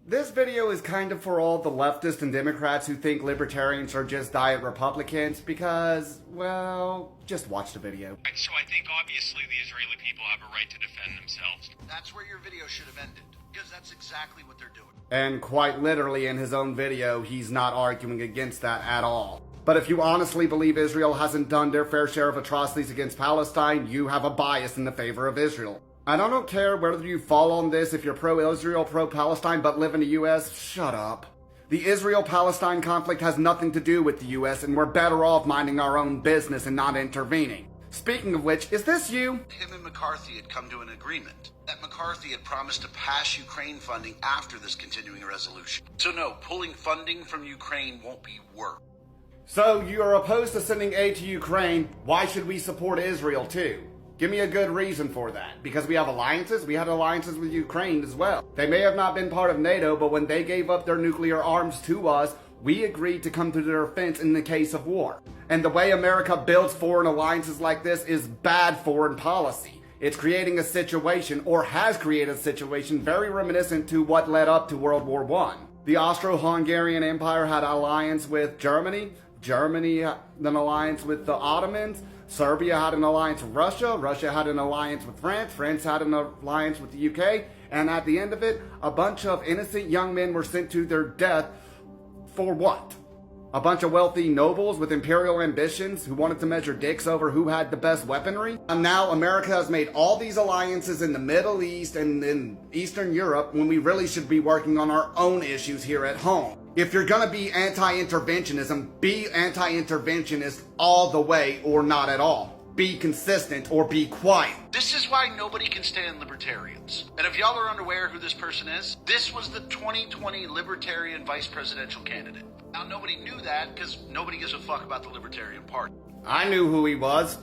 This video is kind of for all the leftists and Democrats who think libertarians are just diet Republicans because, well, just watch the video. So I think obviously the Israeli people have a right to defend themselves. That's where your video should have ended, because that's exactly what they're doing. And quite literally in his own video, he's not arguing against that at all. But if you honestly believe Israel hasn't done their fair share of atrocities against Palestine, you have a bias in the favor of Israel. And I don't care whether you fall on this if you're pro-Israel, pro-Palestine, but live in the US, shut up. The Israel-Palestine conflict has nothing to do with the US, and we're better off minding our own business and not intervening. Speaking of which, is this you? Him and McCarthy had come to an agreement that McCarthy had promised to pass Ukraine funding after this continuing resolution. So no, pulling funding from Ukraine won't be work. So you're opposed to sending aid to Ukraine. Why should we support Israel too? Give me a good reason for that. Because we have alliances? We had alliances with Ukraine as well. They may have not been part of NATO, but when they gave up their nuclear arms to us, we agreed to come to their defense in the case of war. And the way America builds foreign alliances like this is bad foreign policy. It's creating a situation, or has created a situation, very reminiscent to what led up to World War I. The Austro-Hungarian Empire had an alliance with Germany. Germany had an alliance with the Ottomans. Serbia had an alliance with Russia. Russia had an alliance with France. France had an alliance with the UK. And at the end of it, a bunch of innocent young men were sent to their death for what? A bunch of wealthy nobles with imperial ambitions who wanted to measure dicks over who had the best weaponry? And now America has made all these alliances in the Middle East and in Eastern Europe when we really should be working on our own issues here at home. If you're gonna be anti-interventionism, be anti-interventionist all the way or not at all. Be consistent or be quiet. This is why nobody can stand libertarians. And if y'all are unaware who this person is, this was the 2020 Libertarian vice presidential candidate. Now nobody knew that because nobody gives a fuck about the Libertarian Party. I knew who he was.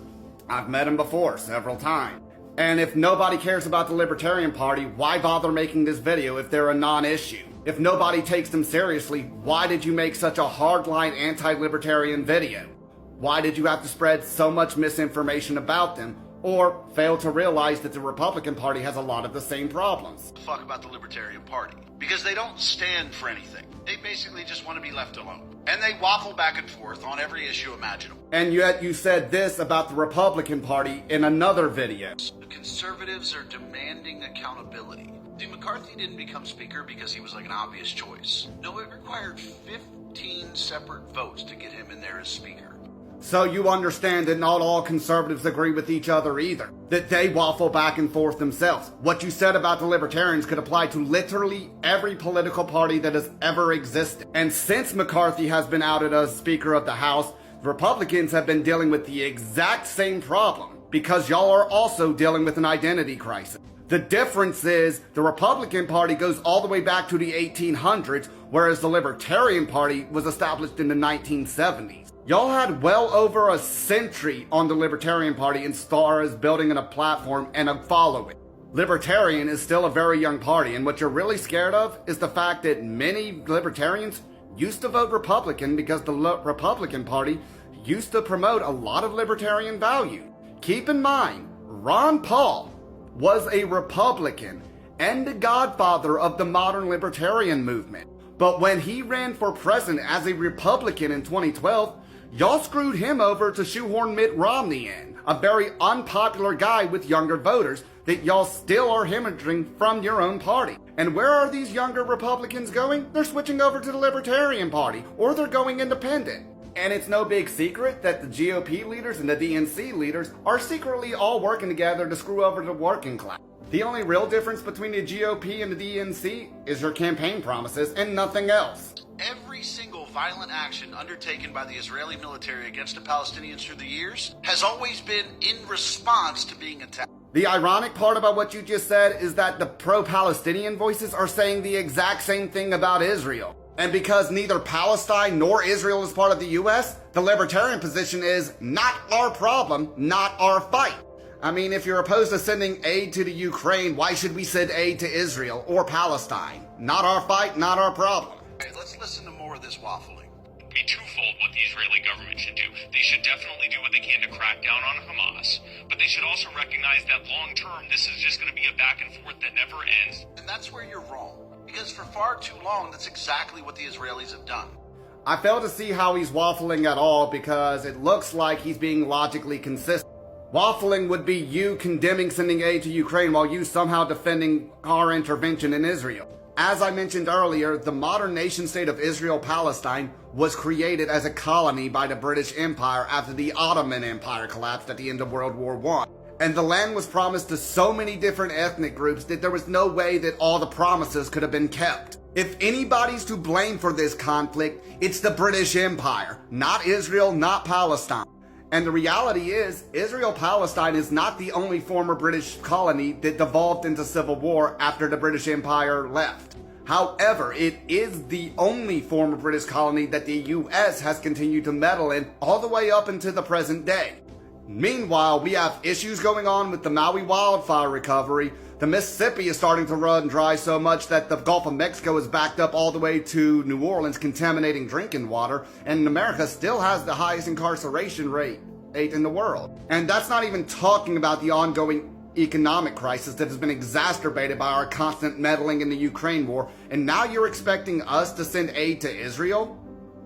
I've met him before several times. And if nobody cares about the Libertarian Party, why bother making this video if they're a non-issue? If nobody takes them seriously, why did you make such a hardline anti-libertarian video? Why did you have to spread so much misinformation about them, or fail to realize that the Republican Party has a lot of the same problems? Fuck about the Libertarian Party. Because they don't stand for anything. They basically just want to be left alone. And they waffle back and forth on every issue imaginable. And yet you said this about the Republican Party in another video. The conservatives are demanding accountability. See, McCarthy didn't become speaker because he was like an obvious choice. No, it required 15 separate votes to get him in there as speaker. So you understand that not all conservatives agree with each other either. That they waffle back and forth themselves. What you said about the libertarians could apply to literally every political party that has ever existed. And since McCarthy has been outed as Speaker of the House, Republicans have been dealing with the exact same problem. Because y'all are also dealing with an identity crisis. The difference is the Republican Party goes all the way back to the 1800s, whereas the Libertarian Party was established in the 1970s. Y'all had well over a century on the Libertarian Party as far as building a platform and a following. Libertarian is still a very young party, and what you're really scared of is the fact that many libertarians used to vote Republican because the Republican Party used to promote a lot of libertarian value. Keep in mind, Ron Paul was a Republican and the godfather of the modern libertarian movement. But when he ran for president as a Republican in 2012, y'all screwed him over to shoehorn Mitt Romney in, a very unpopular guy with younger voters that y'all still are hemorrhaging from your own party. And where are these younger Republicans going? They're switching over to the Libertarian Party, or they're going independent. And it's no big secret that the GOP leaders and the DNC leaders are secretly all working together to screw over the working class. The only real difference between the GOP and the DNC is your campaign promises and nothing else. Every single violent action undertaken by the Israeli military against the Palestinians through the years has always been in response to being attacked. The ironic part about what you just said is that the pro-Palestinian voices are saying the exact same thing about Israel. And because neither Palestine nor Israel is part of the US, the libertarian position is not our problem, not our fight. I mean, if you're opposed to sending aid to the Ukraine, why should we send aid to Israel or Palestine? Not our fight, not our problem. Okay, let's listen to more of this waffling. It'd be twofold what the Israeli government should do. They should definitely do what they can to crack down on Hamas, but they should also recognize that long term, this is just going to be a back and forth that never ends. And that's where you're wrong. Because for far too long, that's exactly what the Israelis have done. I fail to see how he's waffling at all because it looks like he's being logically consistent. Waffling would be you condemning sending aid to Ukraine while you somehow defending our intervention in Israel. As I mentioned earlier, the modern nation-state of Israel-Palestine was created as a colony by the British Empire after the Ottoman Empire collapsed at the end of World War I. And the land was promised to so many different ethnic groups that there was no way that all the promises could have been kept. If anybody's to blame for this conflict, it's the British Empire, not Israel, not Palestine. And the reality is, Israel-Palestine is not the only former British colony that devolved into civil war after the British Empire left. However, it is the only former British colony that the US has continued to meddle in all the way up into the present day. Meanwhile, we have issues going on with the Maui wildfire recovery. The Mississippi is starting to run dry so much that the Gulf of Mexico is backed up all the way to New Orleans, contaminating drinking water, and America still has the highest incarceration rate in the world. And that's not even talking about the ongoing economic crisis that has been exacerbated by our constant meddling in the Ukraine war, and now you're expecting us to send aid to Israel?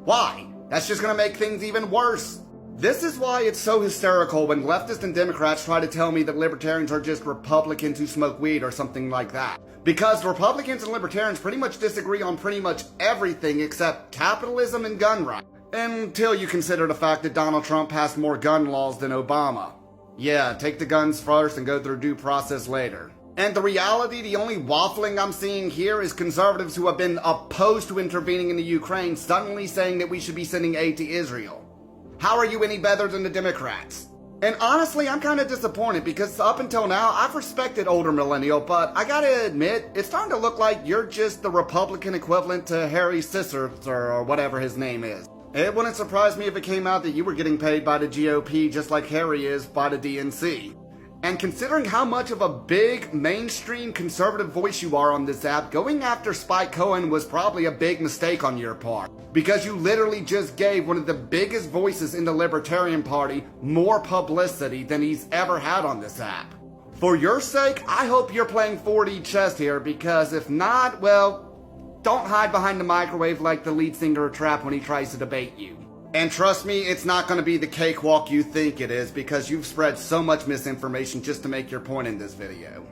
Why? That's just gonna make things even worse. This is why it's so hysterical when leftists and Democrats try to tell me that libertarians are just Republicans who smoke weed or something like that. Because Republicans and libertarians pretty much disagree on pretty much everything except capitalism and gun rights. Until you consider the fact that Donald Trump passed more gun laws than Obama. Yeah, take the guns first and go through due process later. And the reality, the only waffling I'm seeing here is conservatives who have been opposed to intervening in the Ukraine suddenly saying that we should be sending aid to Israel. How are you any better than the Democrats? And honestly, I'm kind of disappointed because up until now, I've respected older Millennial, but I gotta admit, it's starting to look like you're just the Republican equivalent to Harry Sisser, or whatever his name is. It wouldn't surprise me if it came out that you were getting paid by the GOP just like Harry is by the DNC. And considering how much of a big, mainstream conservative voice you are on this app, going after Spike Cohen was probably a big mistake on your part. Because you literally just gave one of the biggest voices in the Libertarian Party more publicity than he's ever had on this app. For your sake, I hope you're playing 4D chess here, because if not, well, don't hide behind the microwave like the lead singer of Trap when he tries to debate you. And trust me, it's not going to be the cakewalk you think it is, because you've spread so much misinformation just to make your point in this video.